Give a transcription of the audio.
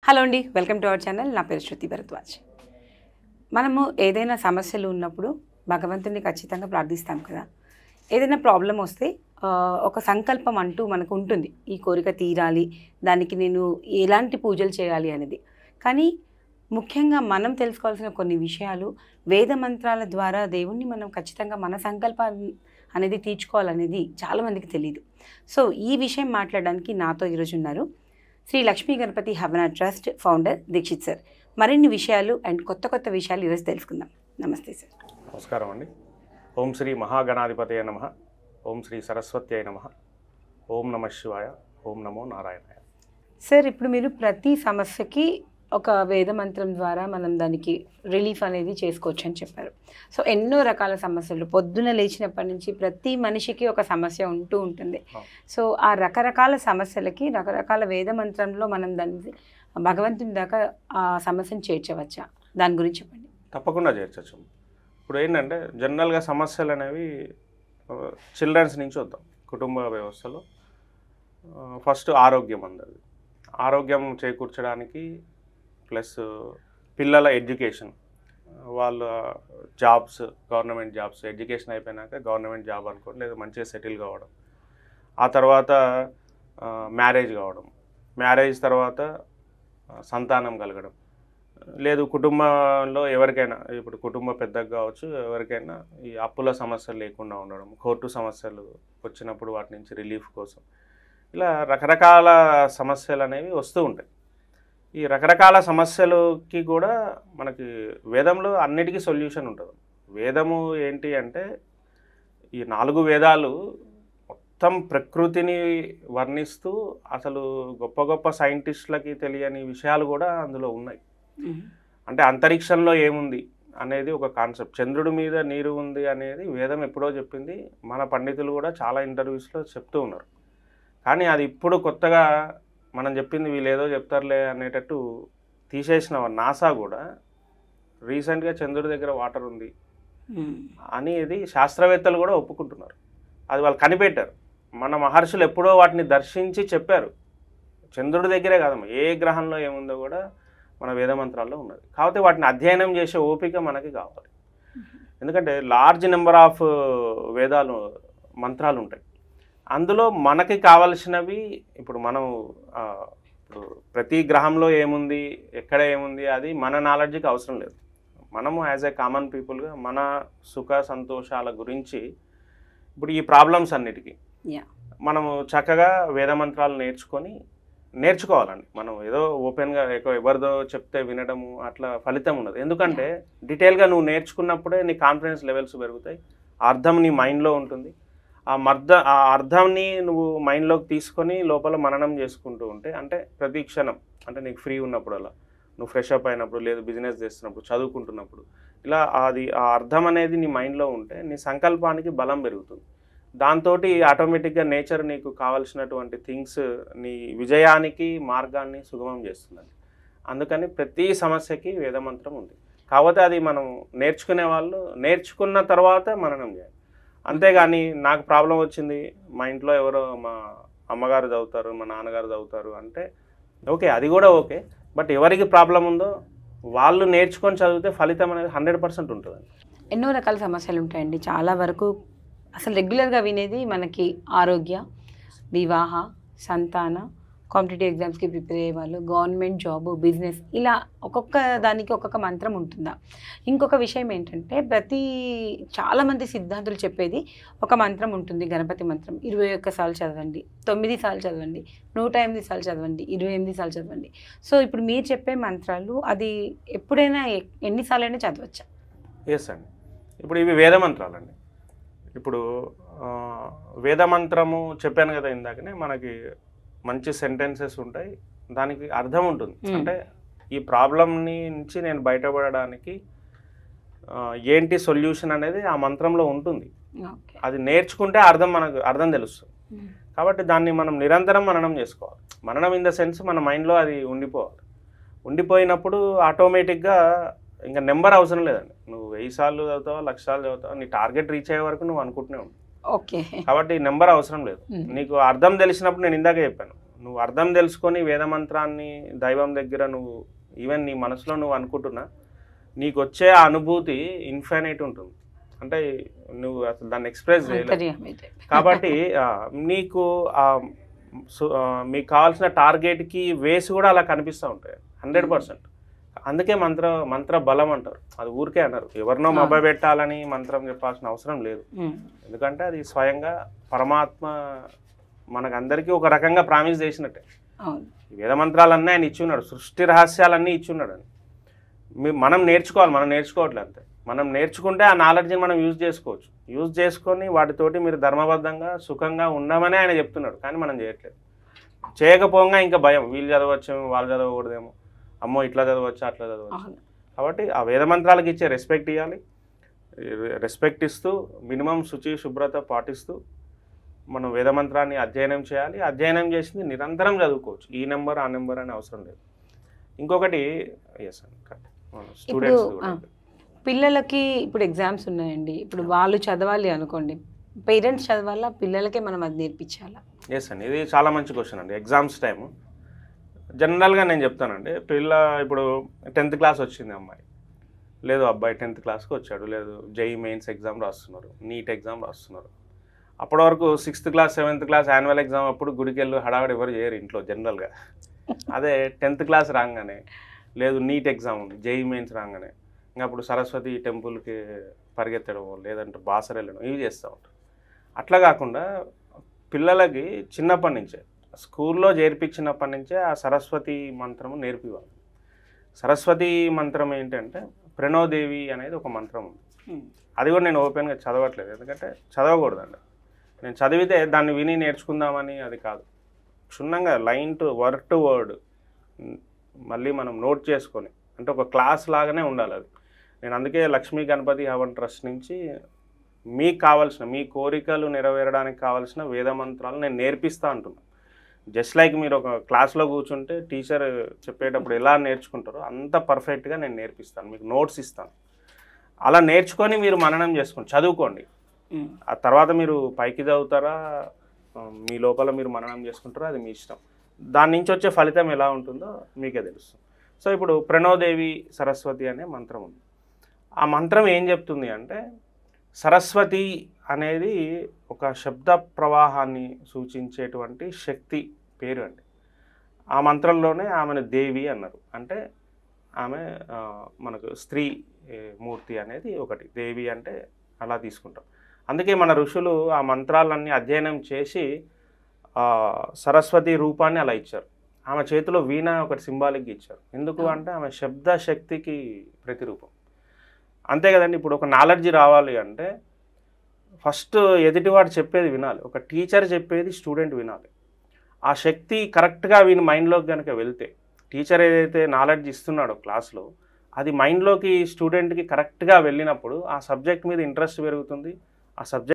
Hello అండి, welcome to our channel. నా పేరు శృతి భరద్వాజ్. మనము ఏదైనా సమస్యలు ఉన్నప్పుడు భగవంతుని ఖచ్చితంగా ప్రార్థిస్తాం కదా. ఏదైనా ప్రాబ్లం వస్తే ఒక సంకల్పం అంటూ మనకు ఉంటుంది, ఈ కోరిక తీరాలి, దానికి నేను ఎలాంటి పూజలు చేయాలి అనేది. కానీ ముఖ్యంగా మనం తెలుసుకోవాల్సిన కొన్ని విషయాలు, వేద మంత్రాల ద్వారా దేవుణ్ణి మనం ఖచ్చితంగా మన సంకల్పాన్ని అనేది తీర్చుకోవాలనేది చాలామందికి తెలియదు. సో ఈ విషయం మాట్లాడడానికి నాతో ఈరోజు ఉన్నారు Shri Lakshmi Ganapati Havana trust founder Dikshit sir. మరిన్ని విషయాలు అండ్ కొత్త విషయాలు ఈరోజు తెలుసుకుందాం. నమస్తే సార్. నమస్కారం అండి. ఓం శ్రీ మహాగణాధిపతయ నమః. ఓం శ్రీ సరస్వత్యై నమః. ఓం నమః శివాయ. ఓం నమో నారాయణాయ. సార్, ఇప్పుడు మీరు ప్రతి సమస్యకి ఒక వేద మంత్రం ద్వారా మనం దానికి రిలీఫ్ అనేది చేసుకోవచ్చు అని చెప్పారు. సో ఎన్నో రకాల సమస్యలు పొద్దున లేచినప్పటి నుంచి ప్రతి మనిషికి ఒక సమస్య ఉంటూ ఉంటుంది. సో ఆ రకరకాల సమస్యలకి రకరకాల వేద మంత్రంలో మనం దాన్ని భగవంతుని దాకా ఆ సమస్యను చేర్చవచ్చా? దాని గురించి చెప్పండి. తప్పకుండా చేర్చచ్చు. ఇప్పుడు ఏంటంటే జనరల్గా సమస్యలు అనేవి చిల్డ్రన్స్ నుంచి వద్దాం. కుటుంబ వ్యవస్థలో ఫస్ట్ ఆరోగ్యం అందరిది. ఆరోగ్యం చేకూర్చడానికి ప్లస్ పిల్లల ఎడ్యుకేషన్, వాళ్ళ జాబ్స్, గవర్నమెంట్ జాబ్స్, ఎడ్యుకేషన్ అయిపోయినాక గవర్నమెంట్ జాబ్ అనుకోండి, లేదా మంచిగా సెటిల్ కావడం, ఆ తర్వాత మ్యారేజ్ కావడం, మ్యారేజ్ తర్వాత సంతానం కలగడం, లేదు కుటుంబంలో ఎవరికైనా, ఇప్పుడు కుటుంబ పెద్దగా కావచ్చు, ఎవరికైనా ఈ అప్పుల సమస్యలు లేకుండా ఉండడం, కోర్టు సమస్యలు వచ్చినప్పుడు వాటి నుంచి రిలీఫ్ కోసం, ఇలా రకరకాల సమస్యలు అనేవి వస్తూ ఉంటాయి. ఈ రకరకాల సమస్యలకి కూడా మనకి వేదంలో అన్నిటికీ సొల్యూషన్ ఉంటుంది. వేదము ఏంటి అంటే ఈ 4 వేదాలు మొత్తం ప్రకృతిని వర్ణిస్తూ అసలు గొప్ప గొప్ప సైంటిస్టులకి తెలియని విషయాలు కూడా అందులో ఉన్నాయి. అంటే అంతరిక్షంలో ఏముంది అనేది ఒక కాన్సెప్ట్, చంద్రుడి మీద నీరు ఉంది అనేది వేదం ఎప్పుడో చెప్పింది. మన పండితులు కూడా చాలా ఇంటర్వ్యూస్లో చెప్తూ ఉన్నారు. కానీ అది ఇప్పుడు కొత్తగా మనం చెప్పింది వీళ్ళు ఏదో చెప్తారులే అనేటట్టు తీసేసిన నాసా కూడా రీసెంట్గా చంద్రుడి దగ్గర వాటర్ ఉంది అనేది శాస్త్రవేత్తలు కూడా ఒప్పుకుంటున్నారు. అది వాళ్ళు కనిపెట్టారు. మన మహర్షులు ఎప్పుడో వాటిని దర్శించి చెప్పారు. చంద్రుడి దగ్గరే కాదమ్మా, ఏ గ్రహంలో ఏముందో కూడా మన వేదమంత్రాల్లో ఉన్నది. కాకపోతే వాటిని అధ్యయనం చేసే ఓపిక మనకి కావాలి. ఎందుకంటే లార్జ్ నెంబర్ ఆఫ్ వేదాలు, మంత్రాలు ఉంటాయి. అందులో మనకి కావలసినవి ఇప్పుడు మనం ఇప్పుడు ప్రతి గ్రహంలో ఏముంది, ఎక్కడ ఏముంది అది మన నాలెడ్జ్కి అవసరం లేదు. మనము యాజ్ ఏ కామన్ పీపుల్గా మన సుఖ సంతోషాల గురించి ఇప్పుడు ఈ ప్రాబ్లమ్స్ అన్నిటికీ మనము చక్కగా వేదమంత్రాలు నేర్చుకోవాలండి. మనం ఏదో ఓపెన్గా ఎవరిదో చెప్తే వినడము అట్లా ఫలితం ఉండదు. ఎందుకంటే డీటెయిల్గా నువ్వు నేర్చుకున్నప్పుడే నీ కాన్ఫిడెన్స్ లెవెల్స్ పెరుగుతాయి, అర్థం నీ మైండ్లో ఉంటుంది. ఆ అర్థంని నువ్వు మైండ్లోకి తీసుకొని లోపల మననం చేసుకుంటూ ఉంటే, అంటే ప్రతి క్షణం, అంటే నీకు ఫ్రీ ఉన్నప్పుడు, అలా నువ్వు ఫ్రెష్ అప్ అయినప్పుడు, లేదు బిజినెస్ చేస్తున్నప్పుడు, చదువుకుంటున్నప్పుడు, ఇలా ఆ అర్థం అనేది నీ మైండ్లో ఉంటే నీ సంకల్పానికి బలం పెరుగుతుంది. దాంతో ఆటోమేటిక్గా నేచర్ నీకు కావాల్సినటువంటి థింగ్స్ నీ విజయానికి మార్గాన్ని సుగమం చేస్తుందండి. అందుకని ప్రతి సమస్యకి వేదమంత్రం ఉంది. కాకపోతే అది మనం నేర్చుకునే వాళ్ళు నేర్చుకున్న తర్వాత మననం చేయాలి. అంతేగాని నాకు ప్రాబ్లం వచ్చింది, మా ఇంట్లో ఎవరో మా అమ్మగారు చదువుతారు, మా నాన్నగారు చదువుతారు అంటే ఓకే, అది కూడా ఓకే. బట్ ఎవరికి ప్రాబ్లం ఉందో వాళ్ళు నేర్చుకొని చదివితే ఫలితం అనేది 100% ఉంటుందండి. ఎన్నో రకాల సమస్యలు ఉంటాయండి. చాలా వరకు అసలు రెగ్యులర్గా వినేది మనకి ఆరోగ్య, వివాహ, సంతాన, కాంపిటేటివ్ ఎగ్జామ్స్కి ప్రిపేర్ అయ్యే వాళ్ళు, గవర్నమెంట్ జాబు, బిజినెస్, ఇలా ఒక్కొక్క దానికి ఒక్కొక్క మంత్రం ఉంటుందా? ఇంకొక విషయం ఏంటంటే చాలామంది సిద్ధాంతులు చెప్పేది ఒక మంత్రం ఉంటుంది, గణపతి మంత్రం. 21 సార్లు చదవండి, 9 సార్లు చదవండి, 108 సార్లు చదవండి, 28 సార్లు చదవండి. సో ఇప్పుడు మీరు చెప్పే మంత్రాలు అది ఎప్పుడైనా ఎన్నిసార్లు అయినా చదవచ్చా? ఎస్ అండి. ఇప్పుడు ఇవి వేద మంత్రాలండి. ఇప్పుడు వేదమంత్రము చెప్పాను కదా ఇందాకనే, మనకి మంచి సెంటెన్సెస్ ఉంటాయి, దానికి అర్థం ఉంటుంది. అంటే ఈ ప్రాబ్లం నుంచి నేను బయటపడడానికి ఏంటి సొల్యూషన్ అనేది ఆ మంత్రంలో ఉంటుంది. అది నేర్చుకుంటే మనకు అర్థం తెలుస్తుంది. కాబట్టి దాన్ని మనం నిరంతరం మననం చేసుకోవాలి. మననం ఇన్ ద సెన్స్ మన మైండ్లో అది ఉండిపోవాలి. ఉండిపోయినప్పుడు ఆటోమేటిక్గా ఇంకా నెంబర్ అవసరం లేదండి. నువ్వు 1000 సార్లు చదువుతావా, 1,00,000 సార్లు చదువుతావా, నీ టార్గెట్ రీచ్ అయ్యే వరకు నువ్వు అనుకుంటూనే ఉంటావు. ఓకే. కాబట్టి నెంబర్ అవసరం లేదు. నీకు అర్థం తెలిసినప్పుడు, నేను ఇందాక చెప్పాను, నువ్వు అర్థం తెలుసుకొని వేదమంత్రాన్ని దైవం దగ్గర నువ్వు ఈవెన్ నీ మనసులో నువ్వు అనుకుంటున్నా నీకు వచ్చే ఆ అనుభూతి ఇన్ఫైనైట్ ఉంటుంది. అంటే నువ్వు అసలు దాన్ని ఎక్స్ప్రెస్ చేయలేవు. కాబట్టి నీకు మీకు కావాల్సిన టార్గెట్కి వేసి కూడా అలా కనిపిస్తూ ఉంటాయి 100%. అందుకే మంత్ర బలం అంటారు. అది ఊరికే అన్నారు, ఎవరినో మభ్య పెట్టాలని మంత్రం చెప్పాల్సిన అవసరం లేదు. ఎందుకంటే అది స్వయంగా పరమాత్మ మనకందరికీ ఒక రకంగా ప్రామిస్ చేసినట్టే. వేద మంత్రాలన్నీ ఆయన ఇచ్చున్నాడు, సృష్టి రహస్యాలన్నీ ఇచ్చున్నాడు అని. మనం నేర్చుకోవాలి, మనం నేర్చుకోవట్లేదు అంతే. మనం నేర్చుకుంటే ఆ నాలెడ్జ్ని మనం యూజ్ చేసుకోవచ్చు. యూజ్ చేసుకొని వాటితోటి మీరు ధర్మబద్ధంగా సుఖంగా ఉండమని ఆయన చెప్తున్నాడు. కానీ మనం చేయట్లేదు. చేయకపోగా ఇంకా భయం, వీళ్ళు చదవచ్చేమో వాళ్ళు చదవకూడదేమో, అమ్మో ఇట్లా చదవచ్చు అట్లా చదవచ్చు. కాబట్టి ఆ వేద మంత్రాలకు ఇచ్చే రెస్పెక్ట్ ఇవ్వాలి. రెస్పెక్ట్ ఇస్తూ మినిమం శుచి శుభ్రత పాటిస్తూ మనం వేద మంత్రాన్ని అధ్యయనం చేయాలి. అధ్యయనం చేసింది నిరంతరం చదువుకోవచ్చు. ఈ నెంబర్ ఆ నెంబర్ అని అవసరం లేదు. ఇంకొకటి స్టూడెంట్స్ పిల్లలకి ఇప్పుడు ఎగ్జామ్స్ ఉన్నాయండి. ఇప్పుడు వాళ్ళు చదవాలి అనుకోండి, పేరెంట్స్ చదవాలా, పిల్లలకే మనం అది నేర్పించాలా? ఎస్ అండి, ఇది చాలా మంచి క్వశ్చన్ అండి. ఎగ్జామ్స్ టైము జనరల్గా నేను చెప్తానండి, ఇప్పుడు 10th క్లాస్ వచ్చింది అమ్మాయి, లేదు అబ్బాయి 10th క్లాస్కి వచ్చాడు, లేదు జేఈ మెయిన్స్ ఎగ్జామ్ రాస్తున్నారు, నీట్ ఎగ్జామ్ రాస్తున్నారు. అప్పటి వరకు 6th class 7th class annual exam అప్పుడు గుడికి వెళ్ళి హడావిడి ఎవరు చేయరు ఇంట్లో జనరల్గా. అదే 10th క్లాస్ రాగానే, లేదు నీట్ ఎగ్జామ్ ఉంది, జేఈ మెయిన్స్ రాగానే ఇంకా అప్పుడు సరస్వతి టెంపుల్కి పరిగెత్తడం, లేదంటే బాసర వెళ్ళడం, ఇవి చేస్తూ ఉంటారు. అట్లా కాకుండా పిల్లలకి చిన్నప్పటి నుంచే స్కూల్లో చేర్పించినప్పటి నుంచే ఆ సరస్వతి మంత్రము నేర్పివ్వాలి. సరస్వతి మంత్రం ఏంటంటే ప్రణోదేవి అనేది ఒక మంత్రం ఉంది. అది కూడా నేను ఓపెన్గా చదవట్లేదు, ఎందుకంటే చదవకూడదండి. నేను చదివితే దాన్ని విని నేర్చుకుందామని అది కాదు. క్షుణ్ణంగా లైన్ టు వర్డ్ మళ్ళీ మనం నోట్ చేసుకొని, అంటే ఒక క్లాస్ లాగానే ఉండాలి అది. నేను అందుకే లక్ష్మీ గణపతి హవన్ ట్రస్ట్ నుంచి మీకు కావాల్సిన, మీ కోరికలు నెరవేరడానికి కావాల్సిన వేద మంత్రాలు నేను నేర్పిస్తూ అంటున్నాను. జస్ట్ లైక్ మీరు ఒక క్లాస్లో కూర్చుంటే టీచర్ చెప్పేటప్పుడు ఎలా నేర్చుకుంటారో అంత పర్ఫెక్ట్గా నేను నేర్పిస్తాను, మీకు నోట్స్ ఇస్తాను. అలా నేర్చుకొని మీరు మననం చేసుకోండి, చదువుకోండి. ఆ తర్వాత మీరు పైకి చదువుతారా, మీ లోపల మీరు మననం చేసుకుంటారా, అది మీ ఇష్టం. దాని నుంచి వచ్చే ఫలితం ఎలా ఉంటుందో మీకే తెలుస్తుంది. సో ఇప్పుడు ప్రణోదేవి సరస్వతి అనే మంత్రం ఉంది. ఆ మంత్రం ఏం చెప్తుంది అంటే, సరస్వతి అనేది ఒక శబ్ద ప్రవాహాన్ని సూచించేటువంటి శక్తి పేరు అండి. ఆ మంత్రంలోనే ఆమెను దేవి అన్నారు. అంటే ఆమె మనకు స్త్రీ మూర్తి అనేది ఒకటి, దేవి అంటే అలా తీసుకుంటాం. అందుకే మన ఋషులు ఆ మంత్రాలన్నీ అధ్యయనం చేసి సరస్వతి రూపాన్ని అలా ఇచ్చారు. ఆమె చేతిలో వీణ ఒకటి సింబాలిక్గా ఇచ్చారు. ఎందుకు అంటే ఆమె శబ్ద శక్తికి ప్రతిరూపం. అంతే కదండి. ఇప్పుడు ఒక నాలెడ్జ్ రావాలి అంటే ఫస్ట్ ఎదుటివాడు చెప్పేది వినాలి. ఒక టీచర్ చెప్పేది స్టూడెంట్ వినాలి. ఆ శక్తి కరెక్ట్గా వీని మైండ్లోకి కనుక వెళ్తే, టీచర్ ఏదైతే నాలెడ్జ్ ఇస్తున్నాడో క్లాస్లో అది మైండ్లోకి స్టూడెంట్కి కరెక్ట్గా వెళ్ళినప్పుడు ఆ సబ్జెక్ట్ మీద ఇంట్రెస్ట్ పెరుగుతుంది. ఆ సబ్జెక్ట్